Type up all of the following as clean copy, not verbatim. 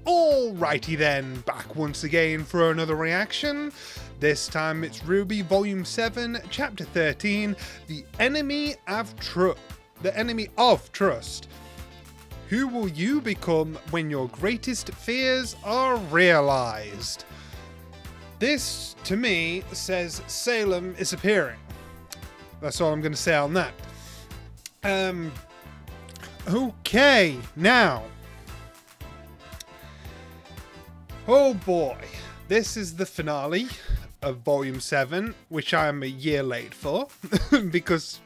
Alrighty then, back once again for another reaction. This time it's RWBY Volume 7, Chapter 13, The Enemy of Trust. Who will you become when your greatest fears are realized? This, to me, says Salem is appearing. That's all I'm going to say on that. Okay, now. Oh boy, this is the finale of Volume 7, which I am a year late for, because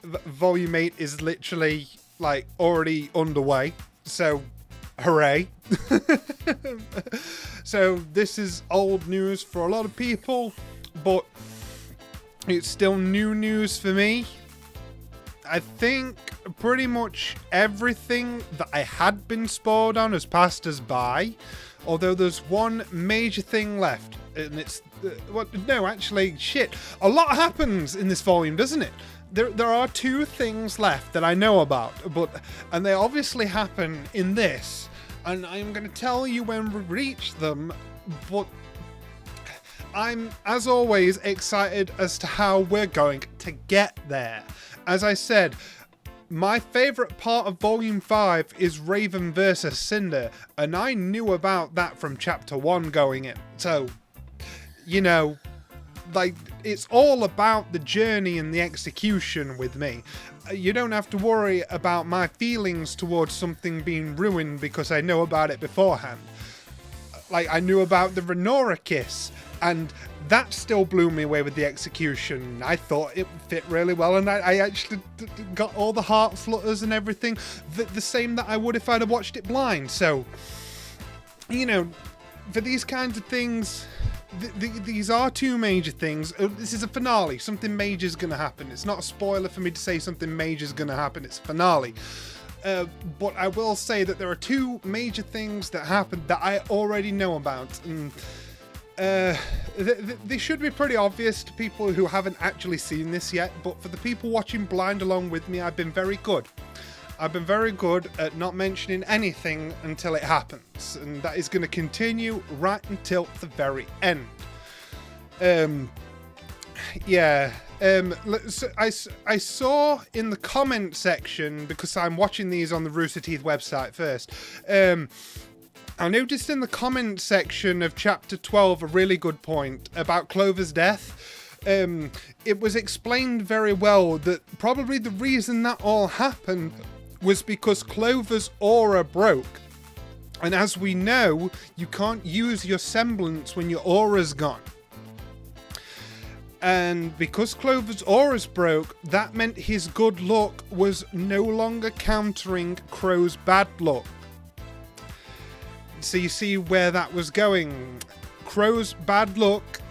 Volume 8 is literally, like, already underway, so hooray. So this is old news for a lot of people, but it's still new news for me. I think pretty much everything that I had been spoiled on has passed us by. Although there's one major thing left, and it's a lot happens in this volume, doesn't it? There are two things left that I know about, and they obviously happen in this, and I'm going to tell you when we reach them. But I'm, as always, excited as to how we're going to get there. As I said, my favourite part of Volume 5 is Raven versus Cinder, and I knew about that from Chapter 1 going in. So, you know, like, it's all about the journey and the execution with me. You don't have to worry about my feelings towards something being ruined because I know about it beforehand. Like, I knew about the Renora kiss, and that still blew me away with the execution. I thought it fit really well, and I actually got all the heart flutters and everything, the same that I would if I'd have watched it blind. So, you know, for these kinds of things, these are two major things. This is a finale. Something major is going to happen. It's not a spoiler for me to say something major is going to happen. It's a finale. But I will say that there are two major things that happened that I already know about. And they should be pretty obvious to people who haven't actually seen this yet, but for the people watching blind along with me, I've been very good. I've been very good at not mentioning anything until it happens, and that is going to continue right until the very end. I saw in the comment section, because I'm watching these on the Rooster Teeth website first, I noticed in the comment section of Chapter 12 a really good point about Clover's death. It was explained very well that probably the reason that all happened was because Clover's aura broke. And as we know, you can't use your semblance when your aura's gone. And because Clover's aura's broke, that meant his good luck was no longer countering Crow's bad luck. So you see where that was going. Crow's bad luck,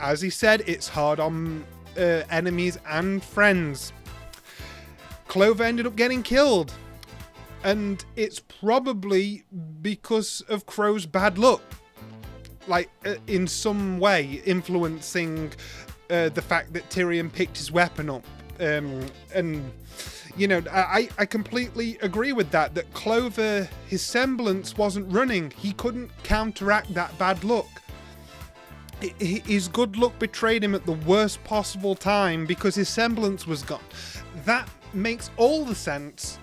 as he said, it's hard on enemies and friends. Clover ended up getting killed, and it's probably because of Crow's bad luck, like in some way influencing the fact that Tyrion picked his weapon up. And you know, I completely agree with that Clover, his semblance wasn't running. He couldn't counteract that bad luck. His good luck betrayed him at the worst possible time because his semblance was gone. That makes all the sense.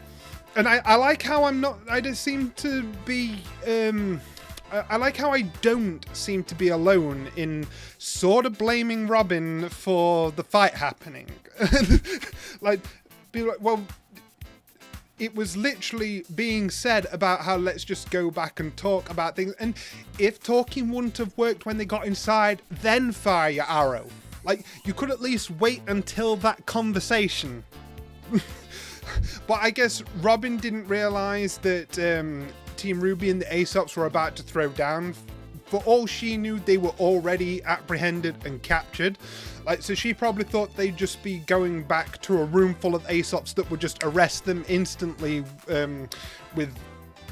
And I like how I just seem to be, I like how I don't seem to be alone in sort of blaming Robin for the fight happening. Like, be like, well, it was literally being said about how let's just go back and talk about things. And if talking wouldn't have worked when they got inside, then fire your arrow. Like, you could at least wait until that conversation. But I guess Robin didn't realise that Team RWBY and the Aesops were about to throw down. For all she knew, they were already apprehended and captured. Like, so she probably thought they'd just be going back to a room full of Aesops that would just arrest them instantly, with,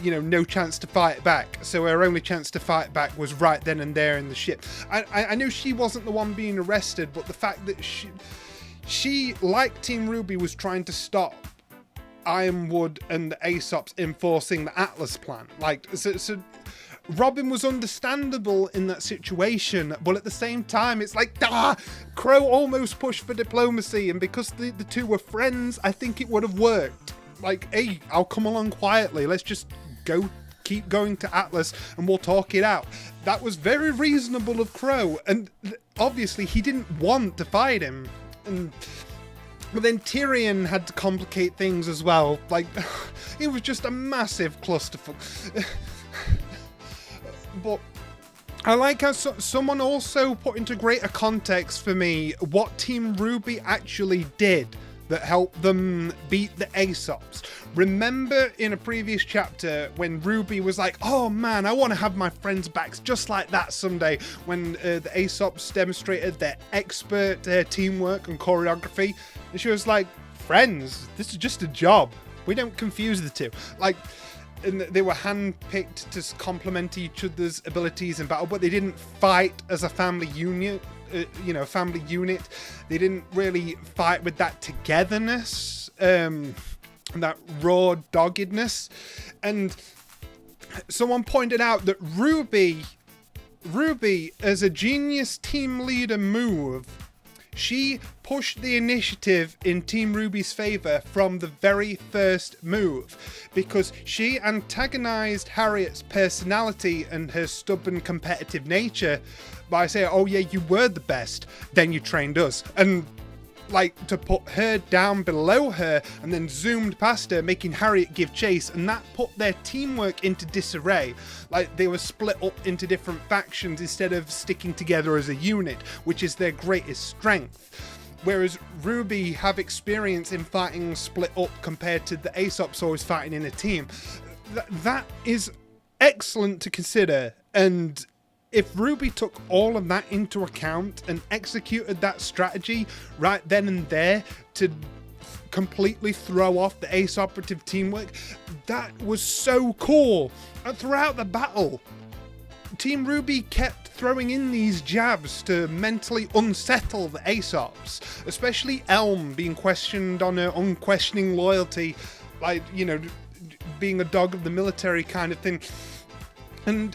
you know, no chance to fight back. So her only chance to fight back was right then and there in the ship. I knew she wasn't the one being arrested, but the fact that she, like Team RWBY, was trying to stop Ironwood and the Aesop's enforcing the Atlas plan. Like, so Robin was understandable in that situation, but at the same time, it's like, Crow almost pushed for diplomacy, and because the two were friends, I think it would have worked. Like, hey, I'll come along quietly. Let's just keep going to Atlas, and we'll talk it out. That was very reasonable of Crow, and obviously he didn't want to fight him. But then Tyrion had to complicate things as well. Like, it was just a massive clusterfuck. But I like how someone also put into greater context for me what Team RWBY actually did that helped them beat the Aesops. Remember in a previous chapter when RWBY was like, oh man, I want to have my friends back just like that someday, when the Aesops demonstrated their expert teamwork and choreography, and she was like, friends, this is just a job. We don't confuse the two. Like, and they were handpicked to complement each other's abilities in battle, but they didn't fight as a family unit. Family unit. They didn't really fight with that togetherness, that raw doggedness. And someone pointed out that RWBY, as a genius team leader move, she pushed the initiative in Team RWBY's favor from the very first move, because she antagonized Harriet's personality and her stubborn competitive nature by saying, oh yeah, you were the best, then you trained us. And like, to put her down below her and then zoomed past her, making Harriet give chase, and that put their teamwork into disarray. Like, they were split up into different factions instead of sticking together as a unit, which is their greatest strength. Whereas RWBY have experience in fighting split up compared to the Aesops always fighting in a team. That is excellent to consider, and if RWBY took all of that into account and executed that strategy right then and there to completely throw off the Ace operative teamwork, that was so cool. And throughout the battle, Team RWBY kept throwing in these jabs to mentally unsettle the Aesops, especially Elm being questioned on her unquestioning loyalty, like, being a dog of the military kind of thing. And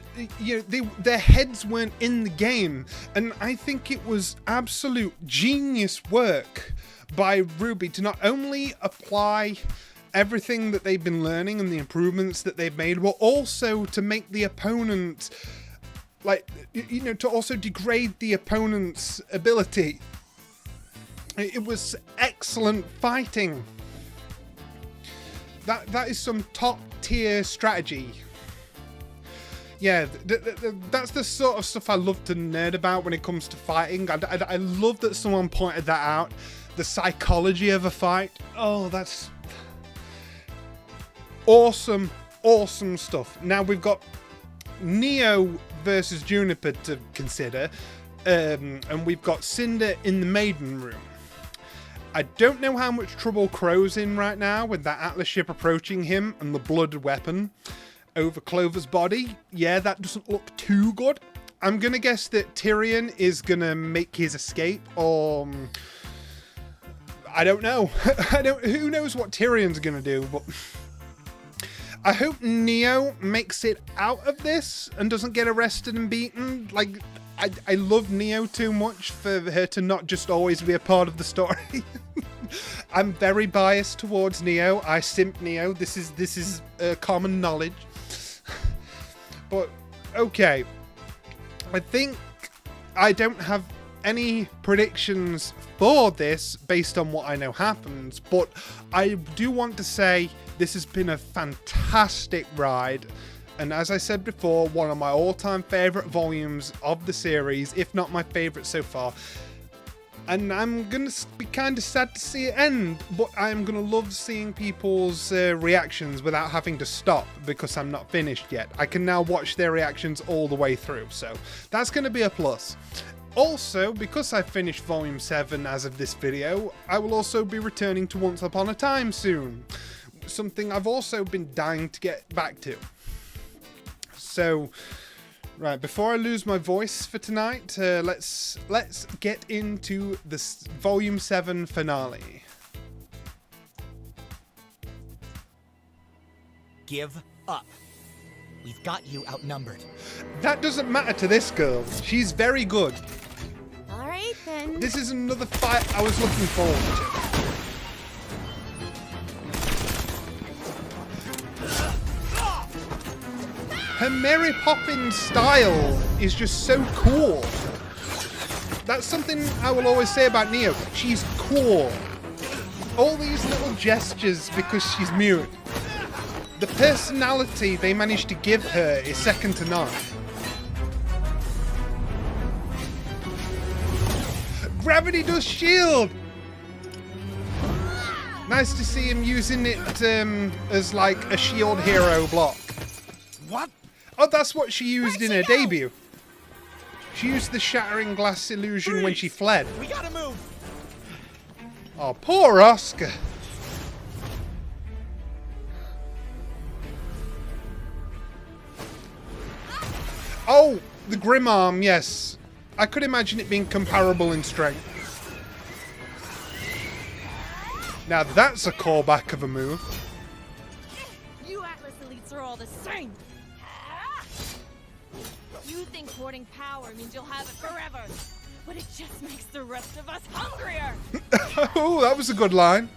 their heads weren't in the game, and I think it was absolute genius work by RWBY to not only apply everything that they've been learning and the improvements that they've made, but also to make the opponent, to also degrade the opponent's ability. It was excellent fighting. That is some top tier strategy. Yeah, that's the sort of stuff I love to nerd about when it comes to fighting. I love that someone pointed that out. The psychology of a fight. Oh, that's awesome, awesome stuff. Now we've got Neo versus Juniper to consider. And we've got Cinder in the maiden room. I don't know how much trouble Crow's in right now with that Atlas ship approaching him and the blood weapon over Clover's body. Yeah, that doesn't look too good. I'm gonna guess that Tyrion is gonna make his escape, or I don't know. Who knows what Tyrion's gonna do, but I hope Neo makes it out of this and doesn't get arrested and beaten. Like, I love Neo too much for her to not just always be a part of the story. I'm very biased towards Neo. I simp Neo. This is common knowledge. But okay, I think I don't have any predictions for this based on what I know happens, but I do want to say this has been a fantastic ride, and as I said before, one of my all-time favourite volumes of the series, if not my favourite so far. And I'm going to be kind of sad to see it end, but I'm going to love seeing people's reactions without having to stop because I'm not finished yet. I can now watch their reactions all the way through, so that's going to be a plus. Also, because I finished Volume 7 as of this video, I will also be returning to Once Upon a Time soon. Something I've also been dying to get back to. So, right, before I lose my voice for tonight, let's get into this Volume 7 finale. give up. We've got you outnumbered. That doesn't matter to this girl. She's very good. All right, then. This is another fight I was looking forward to. Her Mary Poppins style is just so cool. That's something I will always say about Neo. She's cool. All these little gestures because she's mute. The personality they managed to give her is second to none. Gravity does shield! Nice to see him using it as like a shield hero block. What? Oh, that's what she used in her debut. She used the shattering glass illusion when she fled. We gotta move. Oh, poor Oscar. Oh, the Grim Arm, yes. I could imagine it being comparable in strength. Now that's a callback of a move. You Atlas elites are all the same. You think hoarding power means you'll have it forever, but it just makes the rest of us hungrier. Oh, that was a good line.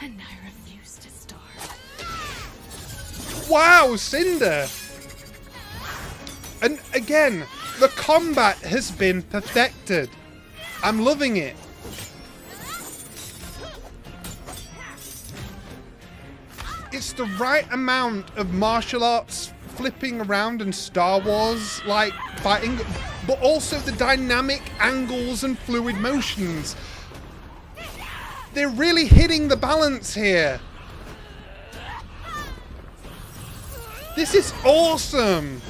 And I refuse to starve. Wow, Cinder. And again, the combat has been perfected. I'm loving it. It's the right amount of martial arts flipping around and Star Wars like fighting, but also the dynamic angles and fluid motions. They're really hitting the balance here. This is awesome.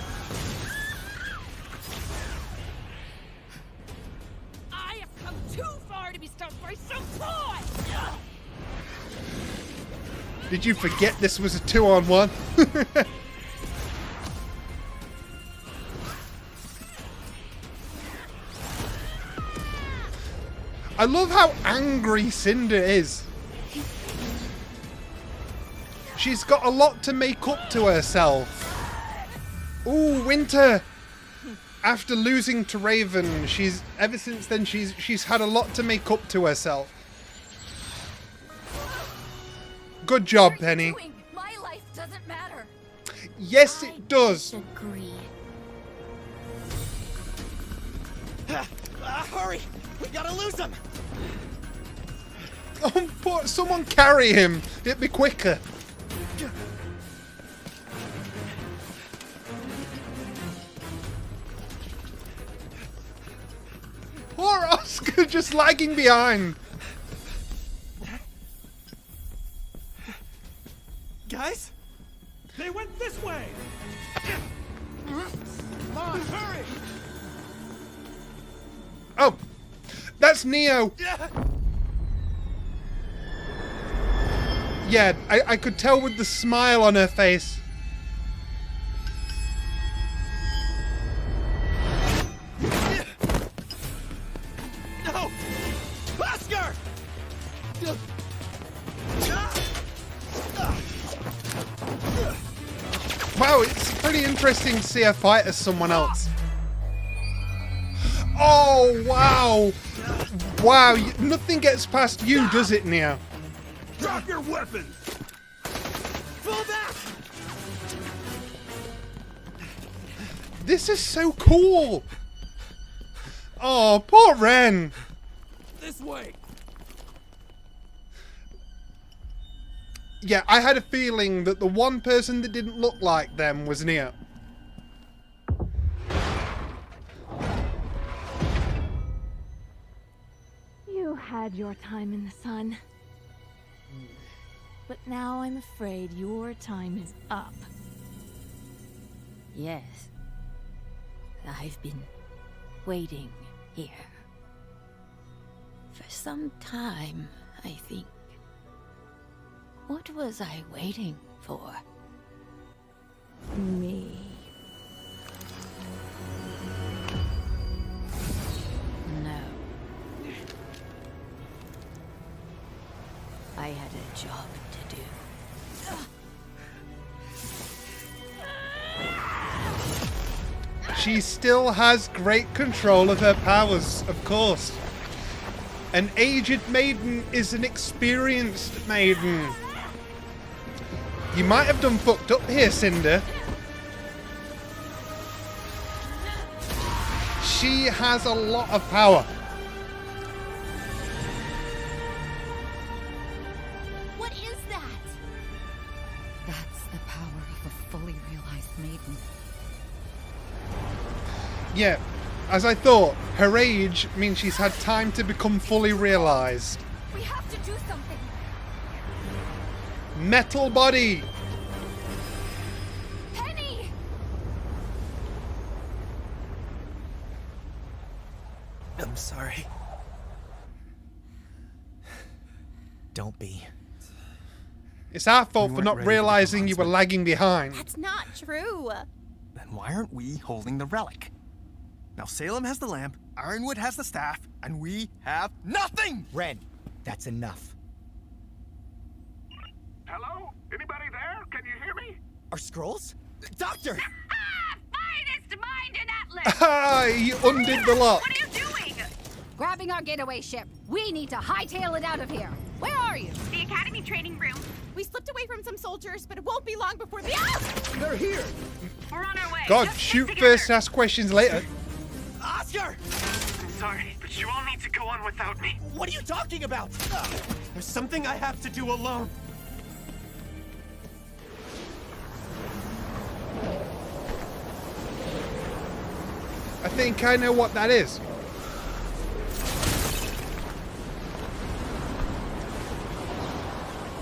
I have come too far to be stopped by some toy. Did you forget this was a 2-on-1? I love how angry Cinder is. She's got a lot to make up to herself. Ooh, Winter. After losing to Raven, ever since then she's had a lot to make up to herself. Good job, Penny. My life doesn't matter. Yes, it does. Agree. Hurry! We gotta lose him! Oh, someone carry him. It'd be quicker. Poor Oscar just lagging behind. Guys? They went this way! Come on, hurry! Oh, that's Neo. Yeah, I could tell with the smile on her face. No! Oscar! Wow, it's pretty interesting to see her fight as someone else. Oh, wow. Wow, nothing gets past you, does it, Neo? Drop your weapons! Fall back! This is so cool. Oh, poor Ren. This way! Yeah, I had a feeling that the one person that didn't look like them was Neo. You had your time in the sun. But now I'm afraid your time is up. Yes. I've been waiting here. For some time, I think. What was I waiting for? Me. No. I had a job to do. she still has great control of her powers, of course. An aged maiden is an experienced maiden. You might have done fucked up here, Cinder. She has a lot of power. What is that? That's the power of a fully realized maiden. Yeah, as I thought, her age means she's had time to become fully realized. We have to do something. Metal body. Penny! I'm sorry. Don't be. It's our fault We for weren't not ready for the realizing you were announcement. lagging behind. That's not true. Then why aren't we holding the relic? Now Salem has the lamp, Ironwood has the staff, and we have nothing! Ren, that's enough. Hello? Anybody there? Can you hear me? Our scrolls? Doctor! Finest mind in Atlas! Ah, you undid the lock. What are you doing? Grabbing our getaway ship. We need to hightail it out of here. Where are you? The Academy training room. We slipped away from some soldiers, but it won't be long before the. They're here! We're on our way. God, Just shoot stick first, together. ask questions later. Oscar! I'm sorry, but you all need to go on without me. What are you talking about? There's something I have to do alone. I think I know what that is.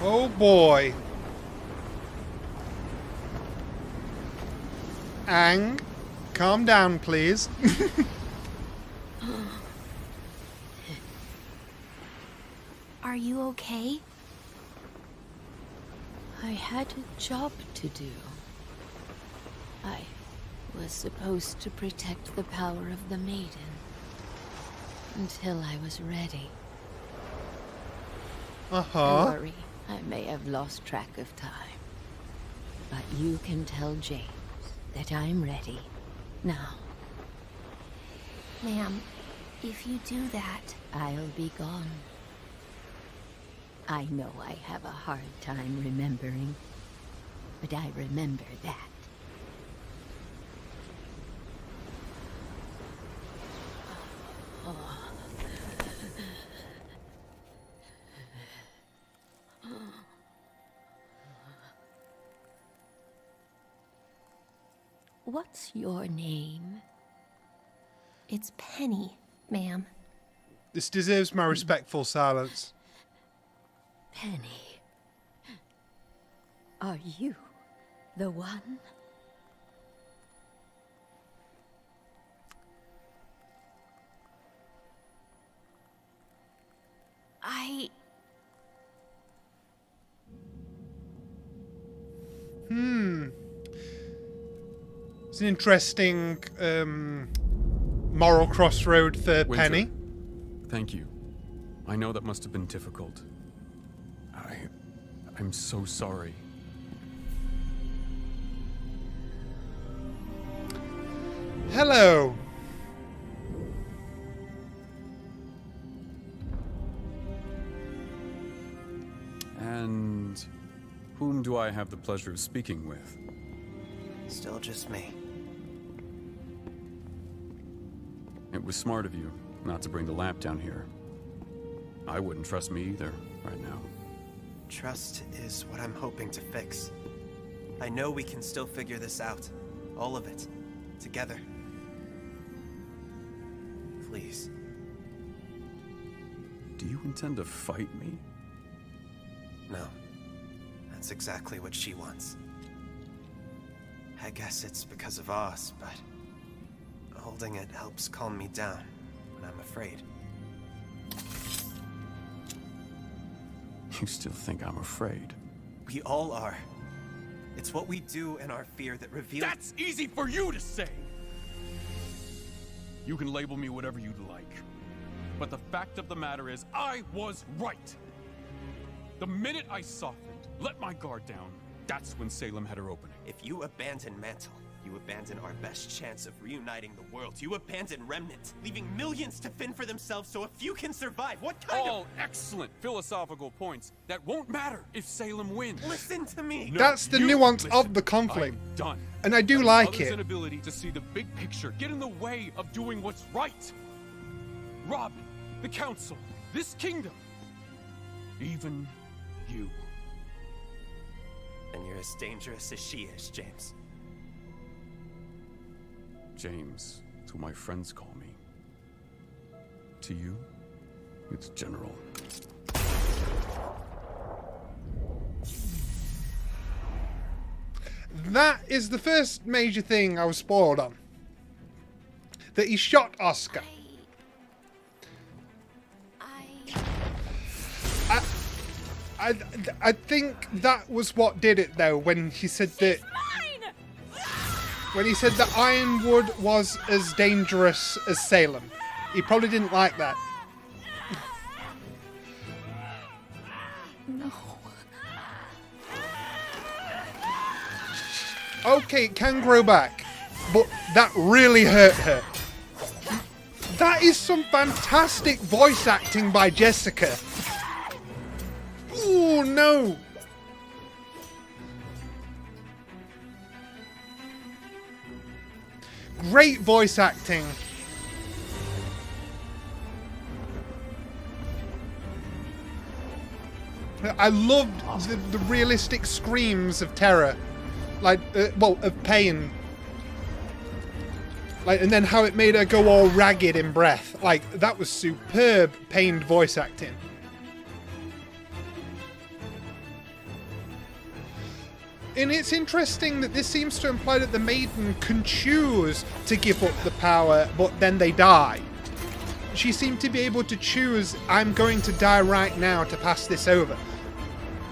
Oh boy. Ang, calm down, please. Are you okay? I had a job to do. I was supposed to protect the power of the maiden until I was ready. Uh-huh. Don't worry, I may have lost track of time. But you can tell James that I'm ready now. Ma'am, if you do that, I'll be gone. I know I have a hard time remembering, but I remember that. What's your name? It's Penny, ma'am. This deserves my respectful silence. Penny. Are you the one? It's an interesting moral crossroad for Winter, Penny. Thank you. I know that must have been difficult. I'm so sorry. Hello. And whom do I have the pleasure of speaking with? Still just me. It was smart of you not to bring the lamp down here. I wouldn't trust me either right now. Trust is what I'm hoping to fix. I know we can still figure this out. All of it. Together. Please. Do you intend to fight me? No. That's exactly what she wants. I guess it's because of Oz, but holding it helps calm me down when I'm afraid. You still think I'm afraid? We all are. It's what we do in our fear that reveals— That's easy for you to say! You can label me whatever you'd like. But the fact of the matter is, I was right! The minute I softened, let my guard down, that's when Salem had her opening. If you abandon Mantle, You abandon our best chance of reuniting the world. You abandon Remnant, leaving millions to fend for themselves so a few can survive. What kind All excellent philosophical points that won't matter if Salem wins. Listen to me. No, That's the you nuance listen. of the conflict. I'm done. And I do Letting like others' it. inability to see the big picture get in the way of doing what's right. Robin, the council, this kingdom, even you. And you're as dangerous as she is, James. James, it's what my friends call me. To you, it's General. That is the first major thing I was spoiled on. That he shot Oscar. I think that was what did it though, when he said that. When he said that Ironwood was as dangerous as Salem. He probably didn't like that. No. Okay, it can grow back, but that really hurt her. That is some fantastic voice acting by Jessica. Oh no! Great voice acting. I loved the realistic screams of terror, like, well, of pain. Like, and then how it made her go all ragged in breath. Like, that was superb pained voice acting. And it's interesting that this seems to imply that the Maiden can choose to give up the power, but then they die. She seemed to be able to choose, I'm going to die right now to pass this over.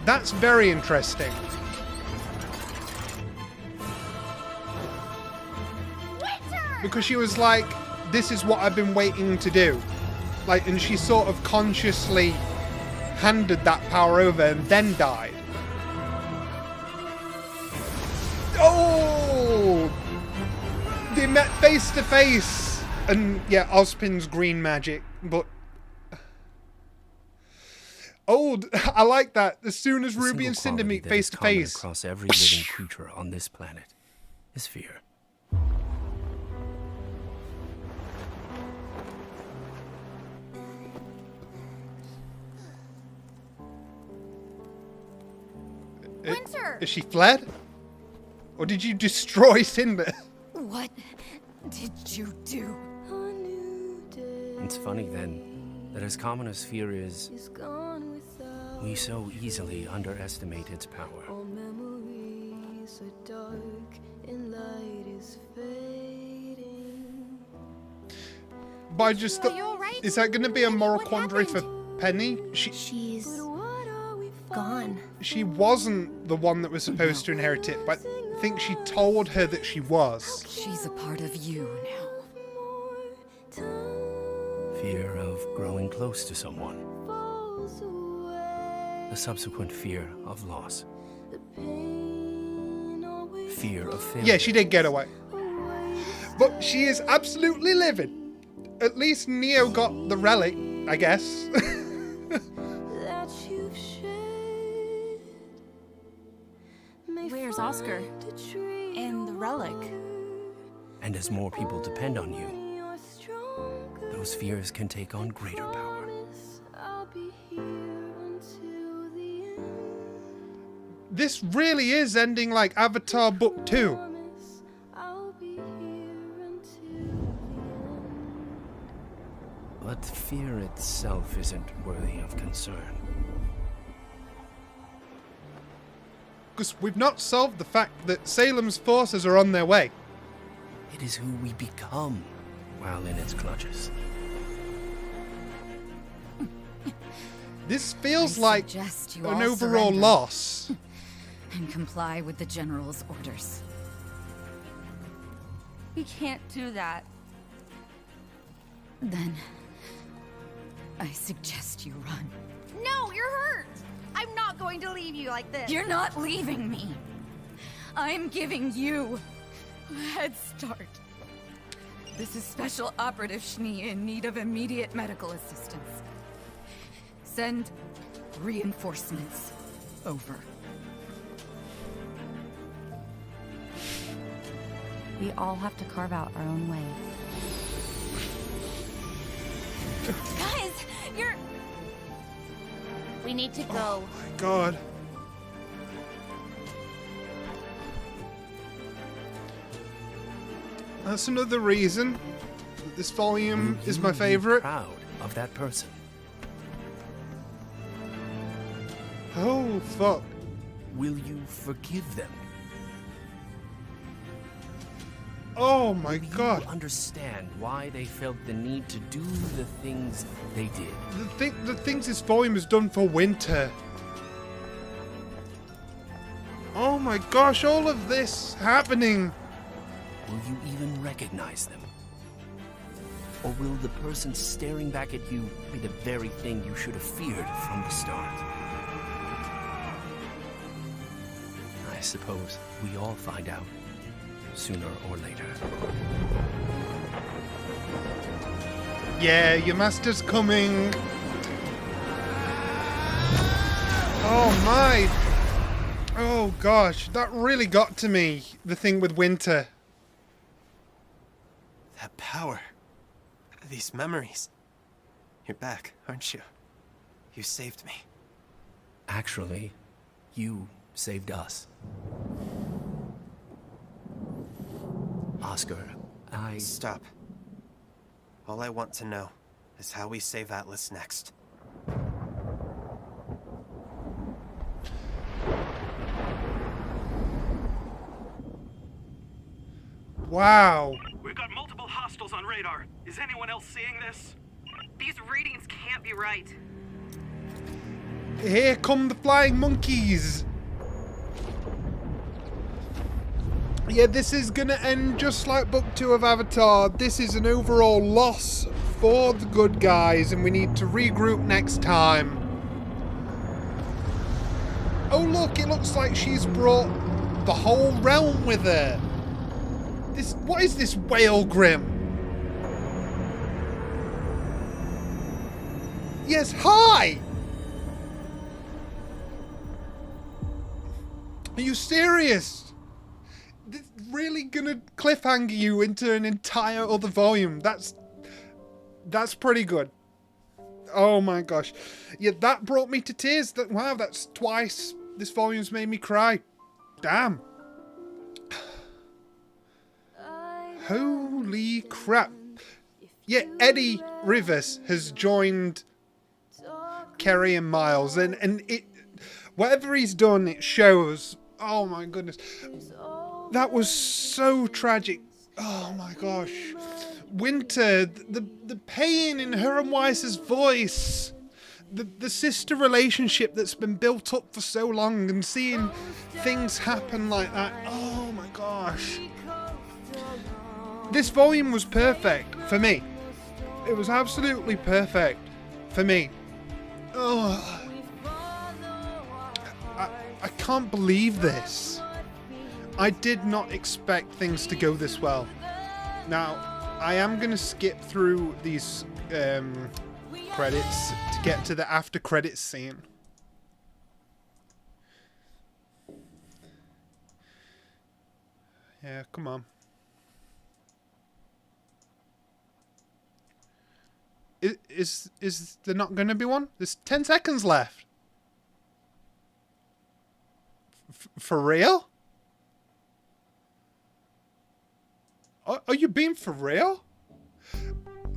That's very interesting. Because she was like, this is what I've been waiting to do. Like, and she sort of consciously handed that power over and then died. Oh! They met face to face! And yeah, Ozpin's green magic, but... Oh, I like that. As soon as Ruby and Cinder meet face to face. Across every living creature on this planet is fear. Winter! Is she fled? Or did you destroy Cinder? What did you do? It's funny then that as common as fear is, we so easily underestimate its power. But I just thought, is that going to be a moral quandary for Penny? She's gone. She wasn't the one that was supposed to inherit it, but I think she told her that she was. She's a part of you now. Fear of growing close to someone. The subsequent fear of loss. Fear of failure. Yeah, she did get away. But she is absolutely livid. At least Neo got the relic, I guess. Where's Oscar? And the relic? And as more people depend on you, those fears can take on greater power. This really is ending like Avatar Book 2. But fear itself isn't worthy of concern. Because we've not solved the fact that Salem's forces are on their way. It is who we become while in its clutches. This feels like suggest you an all overall surrender. loss. And comply with the General's orders. We can't do that. Then, I suggest you run. No, you're hurt! I'm not going to leave you like this. You're not leaving me. I'm giving you Head Start. This is Special Operative Schnee in need of immediate medical assistance. Send reinforcements. Over. We all have to carve out our own way. Guys, you're... We need to go. Oh my god. That's another reason that this volume is my favorite. Proud of that person. Oh, fuck. Will you forgive them? Oh my Will god. you understand why they felt the need to do the things they did? The things this volume has done for Winter. Oh my gosh, all of this happening. Will you even recognize them? Or will the person staring back at you be the very thing you should have feared from the start? I suppose we all find out, sooner or later. Yeah, your master's coming. Oh my. Oh gosh, that really got to me, the thing with Winter. That power. These memories. You're back, aren't you? You saved me. Actually, you saved us. Oscar, Stop. All I want to know is how we save Atlas next. Wow. We've got multiple hostiles on radar. Is anyone else seeing this? These readings can't be right. Here come the flying monkeys. Yeah, this is gonna end just like Book 2 of Avatar. This is an overall loss for the good guys, and we need to regroup next time. Oh look, it looks like she's brought the whole realm with her. What is this whale grim? Yes, hi! Are you serious? This really gonna cliffhanger you into an entire other volume. That's pretty good. Oh my gosh. Yeah, that brought me to tears. Wow, that's twice this volume's made me cry. Damn. Holy crap. Yeah, Eddie Rivers has joined Kerry and Miles, and it, whatever he's done, it shows. Oh my goodness. That was so tragic. Oh my gosh. Winter, the pain in her and Weiss's voice. The sister relationship that's been built up for so long, and seeing things happen like that. Oh my gosh. This volume was perfect for me. It was absolutely perfect for me. Oh, I can't believe this. I did not expect things to go this well. Now, I am going to skip through these credits to get to the after credits scene. Yeah, come on. Is there not going to be one? There's 10 seconds left. For real? Are you being for real?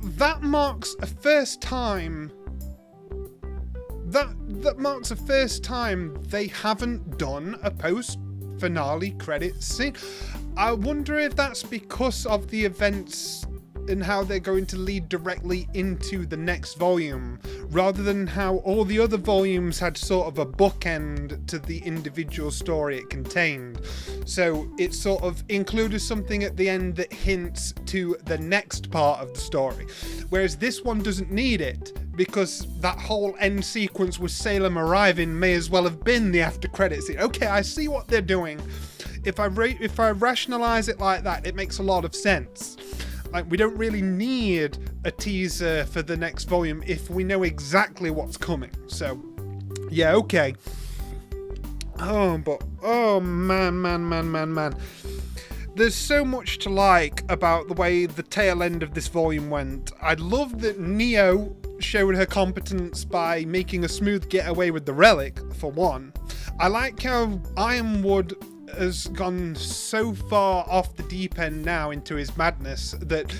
That marks a first time. That marks a first time they haven't done a post-finale credits scene. I wonder if that's because of the events and how they're going to lead directly into the next volume, rather than how all the other volumes had sort of a bookend to the individual story it contained. So it sort of included something at the end that hints to the next part of the story. Whereas this one doesn't need it, because that whole end sequence with Salem arriving may as well have been the after credits scene. Okay, I see what they're doing. if I rationalize it like that, it makes a lot of sense. Like, we don't really need a teaser for the next volume if we know exactly what's coming. So, yeah, okay. Oh, man. There's so much to like about the way the tail end of this volume went. I love that Neo showed her competence by making a smooth getaway with the relic, for one. I like how Ironwood has gone so far off the deep end now into his madness that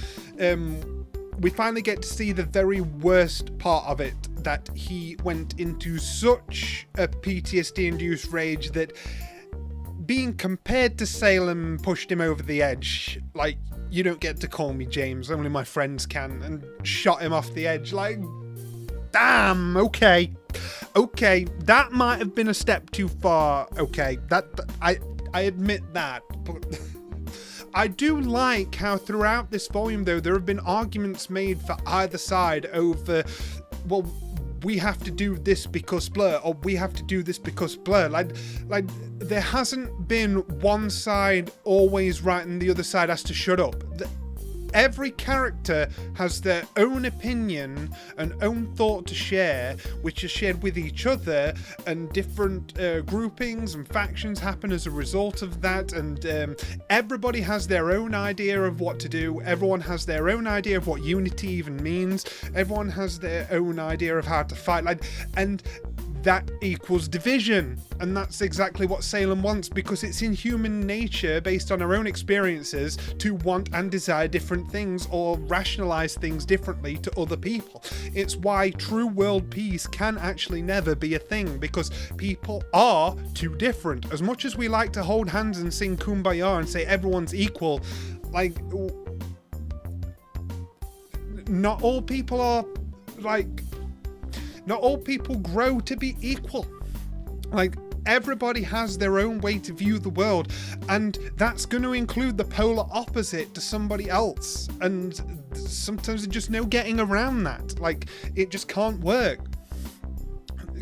we finally get to see the very worst part of it, that he went into such a PTSD-induced rage that being compared to Salem pushed him over the edge. Like, you don't get to call me James, only my friends can, and shot him off the edge. Like, damn, okay, that might have been a step too far. Okay, that I admit that, but I do like how throughout this volume, though, there have been arguments made for either side over, well, we have to do this because blur, or we have to do this because blur. Like there hasn't been one side always right and the other side has to shut up. Every character has their own opinion and own thought to share, which is shared with each other, and different groupings and factions happen as a result of that, and everybody has their own idea of what to do. Everyone has their own idea of what unity even means. Everyone has their own idea of how to fight, and that equals division, and that's exactly what Salem wants, because it's in human nature, based on our own experiences, to want and desire different things or rationalize things differently to other people. It's why true world peace can actually never be a thing, because people are too different. As much as we like to hold hands and sing Kumbaya and say everyone's equal, like, not all people are, like, not all people grow to be equal. Like, everybody has their own way to view the world, and that's going to include the polar opposite to somebody else, and sometimes there's just no getting around that. Like, it just can't work.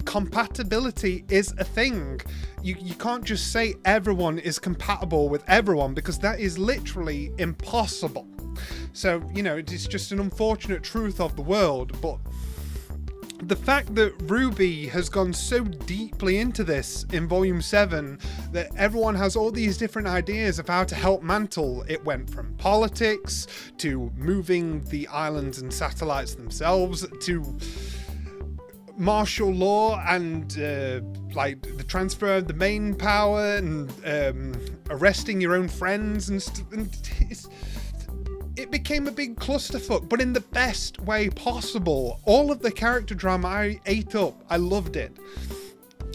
Compatibility is a thing. You can't just say everyone is compatible with everyone, because that is literally impossible. So, you know, it's just an unfortunate truth of the world, but the fact that RWBY has gone so deeply into this in Volume 7 that everyone has all these different ideas of how to help Mantle. It went from politics to moving the islands and satellites themselves to martial law and like the transfer of the main power and arresting your own friends and it became a big clusterfuck, but in the best way possible. All of the character drama I ate up. I loved it.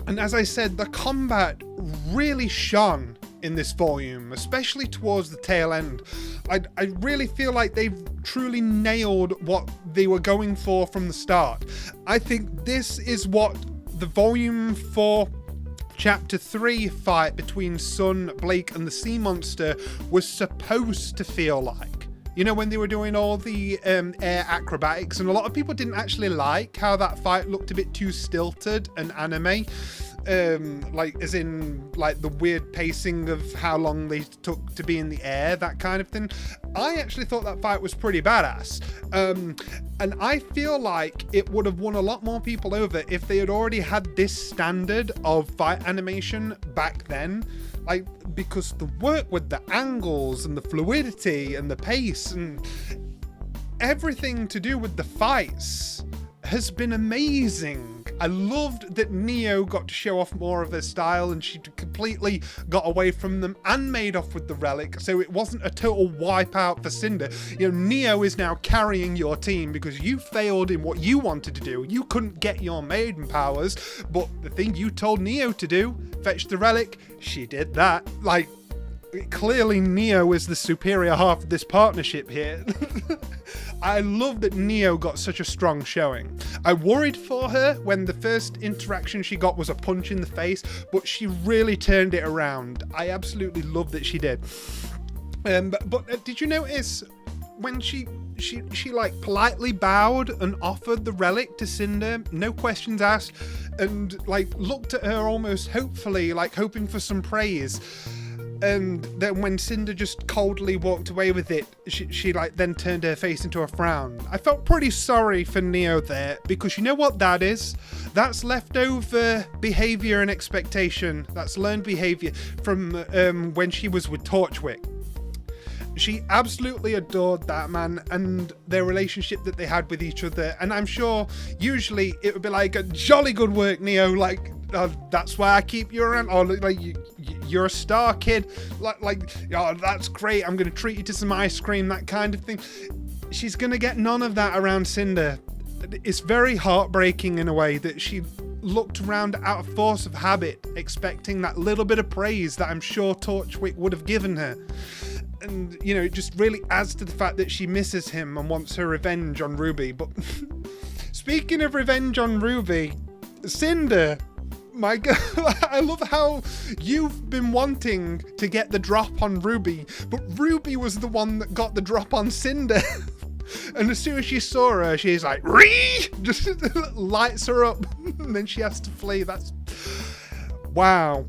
And as I said, the combat really shone in this volume, especially towards the tail end. I really feel like they've truly nailed what they were going for from the start. I think this is what the Volume 4 Chapter 3 fight between Sun, Blake and the Sea Monster was supposed to feel like. You know, when they were doing all the air acrobatics, and a lot of people didn't actually like how that fight looked a bit too stilted and anime. Like, as in, like, the weird pacing of how long they took to be in the air, that kind of thing. I actually thought that fight was pretty badass. And I feel like it would have won a lot more people over if they had already had this standard of fight animation back then. Like, because the work with the angles and the fluidity and the pace and everything to do with the fights has been amazing. I loved that Neo got to show off more of her style, and she completely got away from them and made off with the relic, so it wasn't a total wipeout for Cinder. You know, Neo is now carrying your team because you failed in what you wanted to do. You couldn't get your maiden powers, but the thing you told Neo to do, fetch the relic, she did that. Like, clearly Neo is the superior half of this partnership here. I love that Neo got such a strong showing. I worried for her when the first interaction she got was a punch in the face, but she really turned it around. I absolutely love that she did. But did you notice when she like politely bowed and offered the relic to Cinder, no questions asked, and like looked at her almost hopefully, like hoping for some praise? And then when Cinder just coldly walked away with it, she like then turned her face into a frown. I felt pretty sorry for Neo there, because you know what that is? That's leftover behavior and expectation. That's learned behavior from when she was with Torchwick. She absolutely adored that man and their relationship that they had with each other. And I'm sure usually it would be like, a jolly good work, Neo. Like, that's why I keep you around. Or like, you're a star, kid. Like, oh, that's great. I'm going to treat you to some ice cream, that kind of thing. She's going to get none of that around Cinder. It's very heartbreaking in a way that she looked around out of force of habit, expecting that little bit of praise that I'm sure Torchwick would have given her. And, you know, it just really adds to the fact that she misses him and wants her revenge on RWBY. But speaking of revenge on RWBY, Cinder, my God, I love how you've been wanting to get the drop on RWBY, but RWBY was the one that got the drop on Cinder. And as soon as she saw her, she's like, Ree! Just lights her up. And then she has to flee. That's... wow.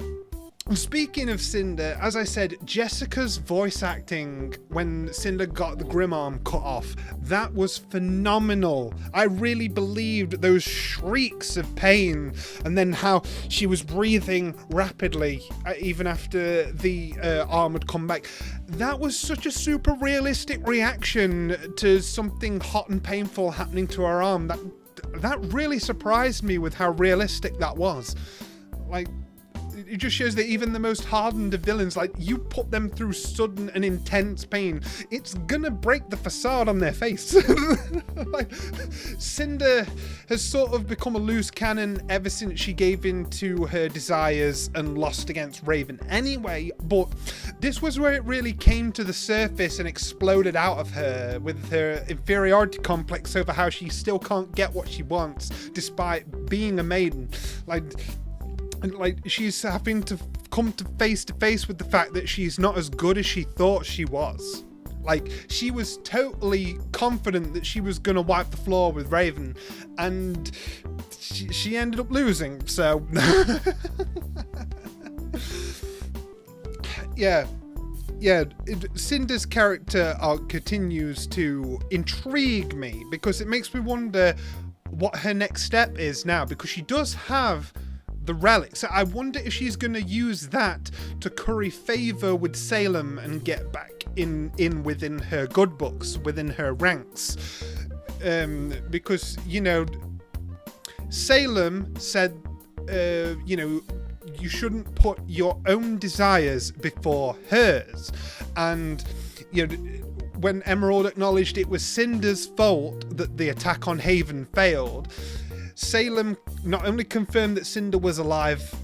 Speaking of Cinder, as I said, Jessica's voice acting when Cinder got the Grim Arm cut off, that was phenomenal. I really believed those shrieks of pain, and then how she was breathing rapidly even after the arm had come back. That was such a super realistic reaction to something hot and painful happening to her arm. That really surprised me with how realistic that was. Like, it just shows that even the most hardened of villains, like, you put them through sudden and intense pain, it's gonna break the facade on their face. Like, Cinder has sort of become a loose cannon ever since she gave in to her desires and lost against Raven anyway, but this was where it really came to the surface and exploded out of her with her inferiority complex over how she still can't get what she wants despite being a maiden. Like, she's having to come to face with the fact that she's not as good as she thought she was. Like, she was totally confident that she was going to wipe the floor with Raven, and she ended up losing, so... Yeah, Cinder's character arc continues to intrigue me, because it makes me wonder what her next step is now, because she does have the relic. So I wonder if she's going to use that to curry favor with Salem and get back in within her good books, within her ranks. Because, you know, Salem said, you know, you shouldn't put your own desires before hers. And, you know, when Emerald acknowledged it was Cinder's fault that the attack on Haven failed, Salem not only confirmed that Cinder was alive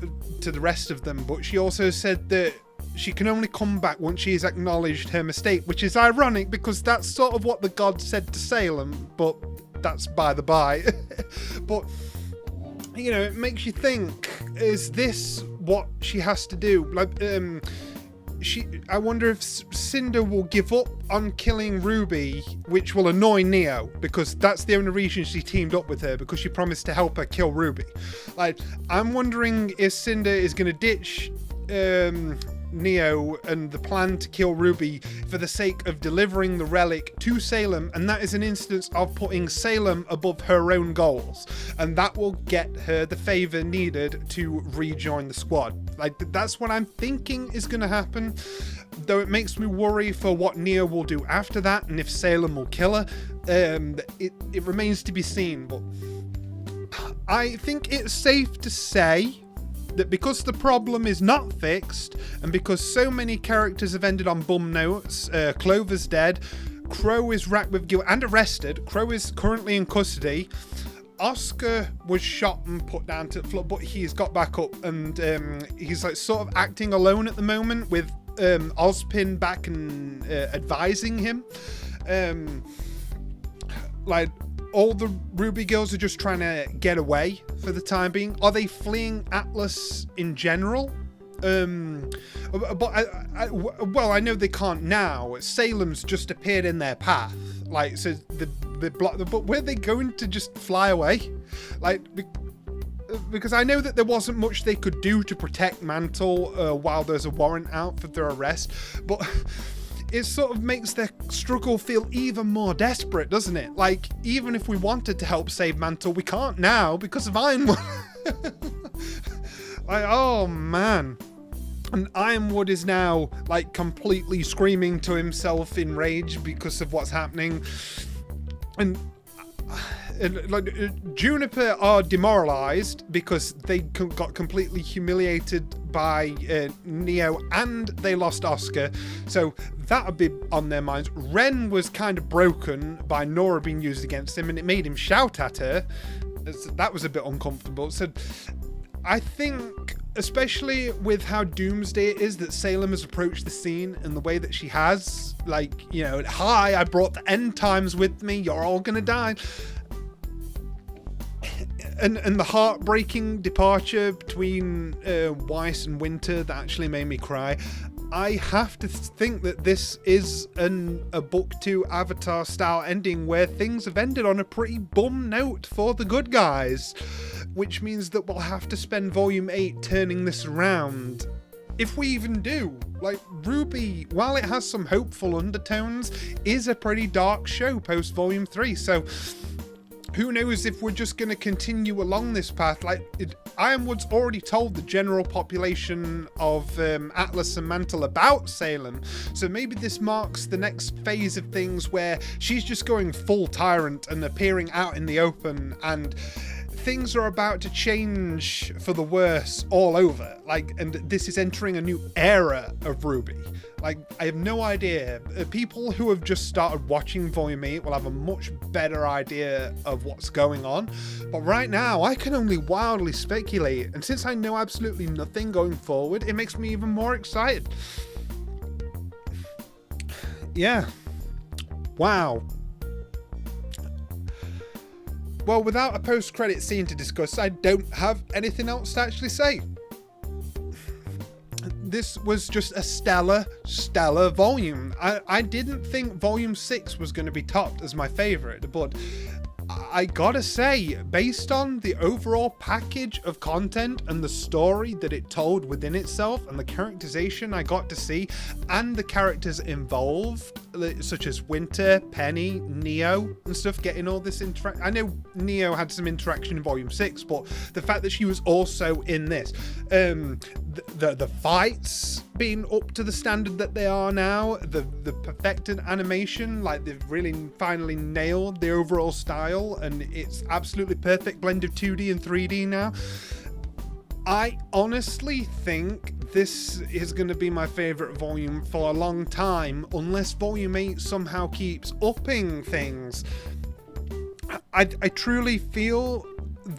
to the rest of them, but she also said that she can only come back once she's acknowledged her mistake, which is ironic because that's sort of what the god said to Salem, but that's by the by. But, you know, it makes you think, is this what she has to do? Like, I wonder if Cinder will give up on killing RWBY, which will annoy Neo, because that's the only reason she teamed up with her, because she promised to help her kill RWBY. Like, I'm wondering if Cinder is going to ditch Neo and the plan to kill RWBY for the sake of delivering the relic to Salem, and that is an instance of putting Salem above her own goals, and that will get her the favor needed to rejoin the squad. Like, that's what I'm thinking is going to happen, though it makes me worry for what Neo will do after that, and if Salem will kill her. It remains to be seen, but I think it's safe to say that because the problem is not fixed, and because so many characters have ended on bum notes, Clover's dead, Crow is racked with guilt and arrested, Crow is currently in custody, Oscar was shot and put down to the floor, but he's got back up, and he's like sort of acting alone at the moment with Ozpin back and advising him. Like, all the RWBY girls are just trying to get away for the time being. Are they fleeing Atlas in general? But I know they can't now. Salem's just appeared in their path. Like, so the block. But were they going to just fly away? Like, because I know that there wasn't much they could do to protect Mantle while there's a warrant out for their arrest, but it sort of makes their struggle feel even more desperate, doesn't it? Like, even if we wanted to help save Mantle, we can't now because of Ironwood. Like, oh man. And Ironwood is now, like, completely screaming to himself in rage because of what's happening. And like, Juniper are demoralized because they got completely humiliated by Neo, and they lost Oscar, so that would be on their minds. Ren was kind of broken by Nora being used against him, and it made him shout at her. That was a bit uncomfortable. So I think, especially with how doomsday it is that Salem has approached the scene and the way that she has, like, you know, hi, I brought the end times with me, you're all gonna die. And the heartbreaking departure between Weiss and Winter that actually made me cry. I have to think that this is a book 2 Avatar style ending where things have ended on a pretty bum note for the good guys, which means that we'll have to spend volume 8 turning this around. If we even do. Like, RWBY, while it has some hopeful undertones, is a pretty dark show post volume 3, so who knows if we're just going to continue along this path. Like, Ironwood's already told the general population of Atlas and Mantle about Salem, so maybe this marks the next phase of things where she's just going full tyrant and appearing out in the open, and things are about to change for the worse all over. Like, and this is entering a new era of RWBY. Like, I have no idea. People who have just started watching Volume 8 will have a much better idea of what's going on. But right now, I can only wildly speculate. And since I know absolutely nothing going forward, it makes me even more excited. Yeah. Wow. Well, without a post-credit scene to discuss, I don't have anything else to actually say. This was just a stellar volume. I didn't think volume 6 was going to be topped as my favorite, but I gotta say, based on the overall package of content and the story that it told within itself and the characterization I got to see and the characters involved, such as Winter, Penny, Neo and stuff, getting all this I know Neo had some interaction in volume 6, but the fact that she was also in this, the fights being up to the standard that they are now, the perfected animation, like they've really finally nailed the overall style, and it's absolutely perfect blend of 2D and 3D now. I honestly think this is going to be my favorite volume for a long time, unless volume 8 somehow keeps upping things. I truly feel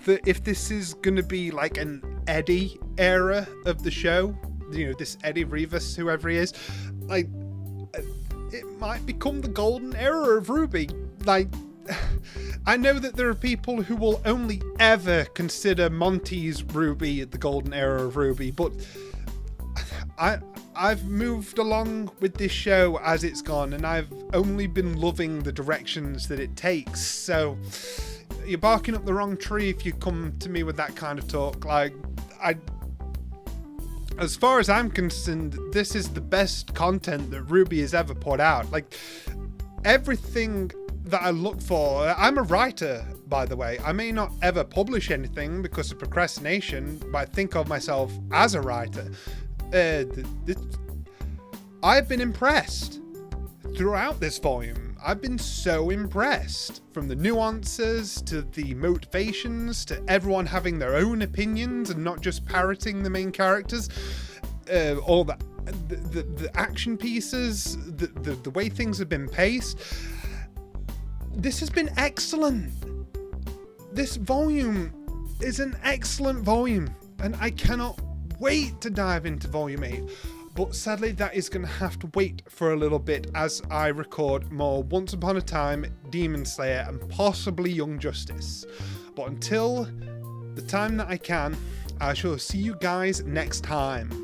that if this is going to be like an Eddie era of the show, you know, this Eddie Rivas, whoever he is, like, it might become the golden era of RWBY. Like, I know that there are people who will only ever consider Monty's RWBY the golden era of RWBY, but I've moved along with this show as it's gone, and I've only been loving the directions that it takes. So you're barking up the wrong tree if you come to me with that kind of talk. Like, as far as I'm concerned, this is the best content that RWBY has ever put out. Like, everything that I look for. I'm a writer, by the way. I may not ever publish anything because of procrastination, but I think of myself as a writer. I've been impressed throughout this volume. I've been so impressed. From the nuances to the motivations to everyone having their own opinions and not just parroting the main characters. All the action pieces, the way things have been paced. This has been excellent. This volume is an excellent volume, and I cannot wait to dive into volume 8. But sadly, that is going to have to wait for a little bit as I record more Once Upon a Time, Demon Slayer, and possibly Young Justice. But until the time that I can, I shall see you guys next time.